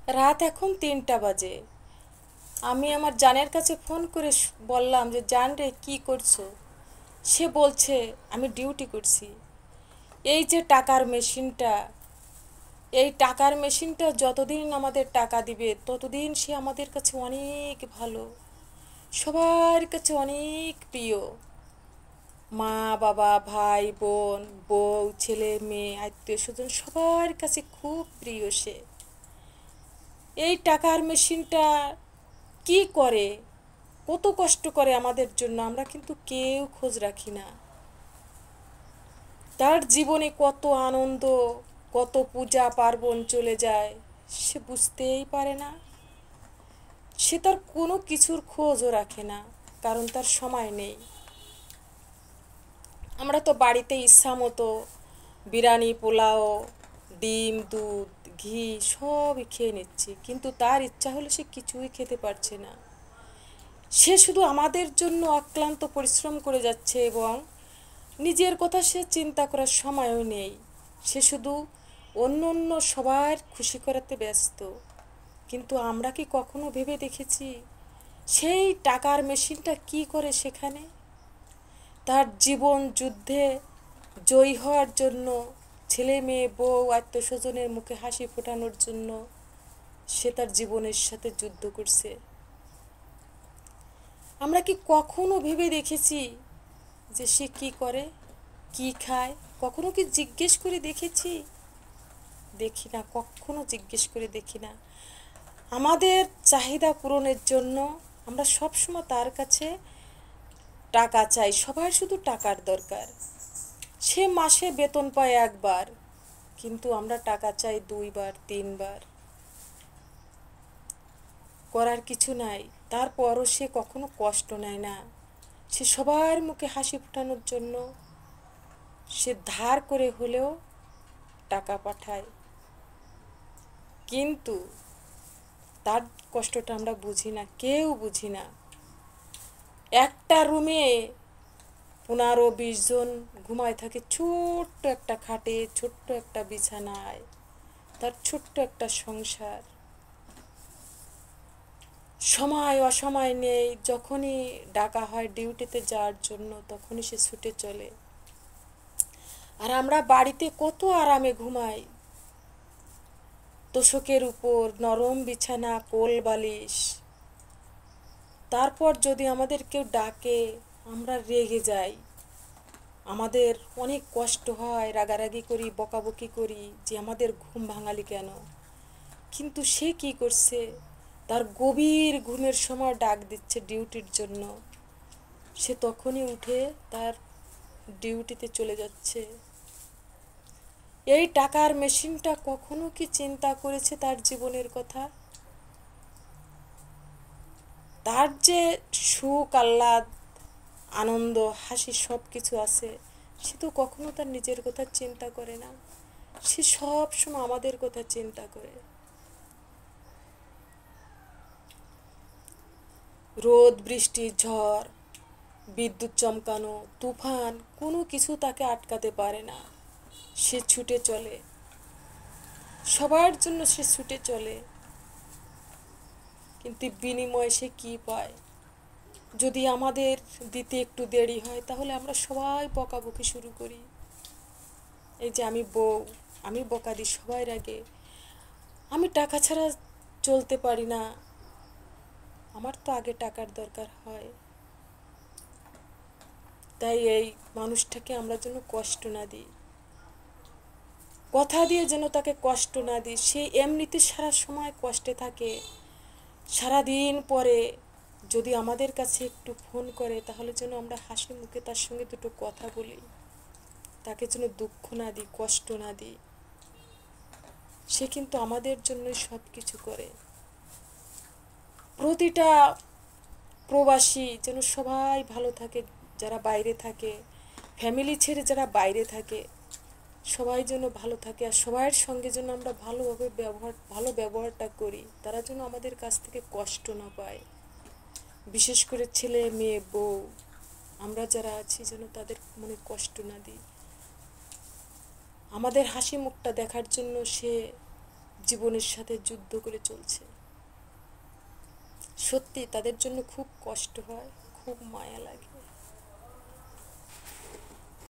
রাত এখন ৩টা বাজে। আমি আমার জানের কাছে ফোন করে বললাম যে, জান রে, কী করছো? সে বলছে, আমি ডিউটি করছি। এই যে টাকার মেশিনটা, এই টাকার মেশিনটা যতদিন আমাদের টাকা দিবে ততদিন সে আমাদের কাছে অনেক ভালো, সবার কাছে অনেক প্রিয়। মা বাবা, ভাই বোন, বউ, ছেলে মেয়ে, আত্মীয় স্বজন সবার কাছে খুব প্রিয় সে। এই টাকার মেশিনটা কি করে, কত কষ্ট করে আমাদের জন্য, আমরা কিন্তু কেউ খোঁজ রাখি না। তার জীবনে কত আনন্দ, কত পূজা পার্বণ চলে যায়, সে বুঝতেই পারে না। সে তার কোনো কিছুর খোঁজও রাখে না, কারণ তার সময় নেই। আমরা তো বাড়িতে ইচ্ছা মতো বিরিয়ানি, পোলাও, ডিম, দুধ, ঘি সবই খেয়ে নিচ্ছি, কিন্তু তার ইচ্ছা হলে সে কিছুই খেতে পারছে না। সে শুধু আমাদের জন্য অক্লান্ত পরিশ্রম করে যাচ্ছে, এবং নিজের কথা সে চিন্তা করার সময়ও নেই। সে শুধু অন্য অন্য সবার খুশি করাতে ব্যস্ত। কিন্তু আমরা কি কখনো ভেবে দেখেছি সেই টাকার মেশিনটা কি করে সেখানে? তার জীবন যুদ্ধে জয়ী হওয়ার জন্য, ছেলে মেয়ে, বউ, আত্মীয় স্বজনের মুখে হাসি ফোটানোর জন্য সে তার জীবনের সাথে যুদ্ধ করছে। আমরা কি কখনো ভেবে দেখেছি যে সে কি করে, কি খায়? কখনো কি জিজ্ঞেস করে দেখেছি? দেখি না, কখনো জিজ্ঞেস করে দেখি না। আমাদের চাহিদা পূরণের জন্য আমরা সবসময় তার কাছে টাকা চাই। সবার শুধু টাকার দরকার। সে মাসে বেতন পায় একবার, কিন্তু আমরা টাকা চাই 2বার 3বার। করার কিছু নাই, তারপরও সে কখনো কষ্ট নেয় না। সে সবার মুখে হাসি ফোটানোর জন্য সে ধার করে হলেও টাকা পাঠায়। কিন্তু তার কষ্টটা আমরা বুঝি না, কেউ বুঝি না। একটা রুমে 15-20 জন ঘুমায় থাকে, ছোট্ট একটা খাটে, ছোট্ট একটা বিছানায়, তার ছোট্ট একটা সংসার। সময় অসময় নেই, যখনই ডাকা হয় ডিউটিতে যাওয়ার জন্য তখনই সে ছুটে চলে। আর আমরা বাড়িতে কত আরামে ঘুমাই, তোশকের উপর নরম বিছানা, কোল বালিশ। তারপর যদি আমাদের কেউ ডাকে, আমরা রেগে যাই, আমাদের অনেক কষ্ট হয়, রাগারাগি করি, বকাবকি করি যে আমাদের ঘুম ভাঙালি কেন। কিন্তু সে কি করছে? তার গভীর ঘুমের সময় ডাক দিচ্ছে ডিউটির জন্য, সে তখনই উঠে তার ডিউটিতে চলে যাচ্ছে। এই টাকার মেশিনটা কখনো কি চিন্তা করেছে তার জীবনের কথা? তার যে সুখ, আহ্লাদ, আনন্দ, হাসি সব কিছু আছে, সে তো কখনো তার নিজের কথা চিন্তা করে না। সে সব সময় আমাদের কথা চিন্তা করে। রোদ, বৃষ্টি, ঝড়, বিদ্যুৎ চমকানো, তুফান, কোনো কিছু তাকে আটকাতে পারে না। সে ছুটে চলে, সবার জন্য সে ছুটে চলে। কিন্তু বিনিময়ে সে কী পায়? যদি আমাদের দিতে একটু দেরি হয়, তাহলে আমরা সবাই বকাবকি শুরু করি। এই যে আমি বউ, আমি বকা দিই সবার আগে। আমি টাকা ছাড়া চলতে পারি না, আমার তো আগে টাকার দরকার হয়। তাই এই মানুষটাকে আমরা যেন কষ্ট না দিই, কথা দিয়ে যেন তাকে কষ্ট না দিই। সে এমনিতে সারা সময় কষ্টে থাকে, সারাদিন পরে যদি আমাদের কাছে একটু ফোন করে, তাহলে যেন আমরা হাসি মুখে তার সঙ্গে দুটো কথা বলি, তাকে যেন দুঃখ না দিই, কষ্ট না দিই। সে কিন্তু আমাদের জন্যই সব কিছু করে। প্রতিটা প্রবাসী যেন সবাই ভালো থাকে, যারা বাইরে থাকে, ফ্যামিলি ছেড়ে যারা বাইরে থাকে, সবাই যেন ভালো থাকে। আর সবার সঙ্গে যেন আমরা ভালোভাবে ভালো ব্যবহারটা করি, তারা যেন আমাদের কাছ থেকে কষ্ট না পায়। বিশেষ করে ছেলে মেয়ে, বউ, আমরা যারা আছি যেন তাদের মনে কষ্ট না দিই। আমাদের হাসি মুখটা দেখার জন্য সে জীবনের সাথে যুদ্ধ করে চলছে। সত্যি তাদের জন্য খুব কষ্ট হয়, খুব মায়া লাগে।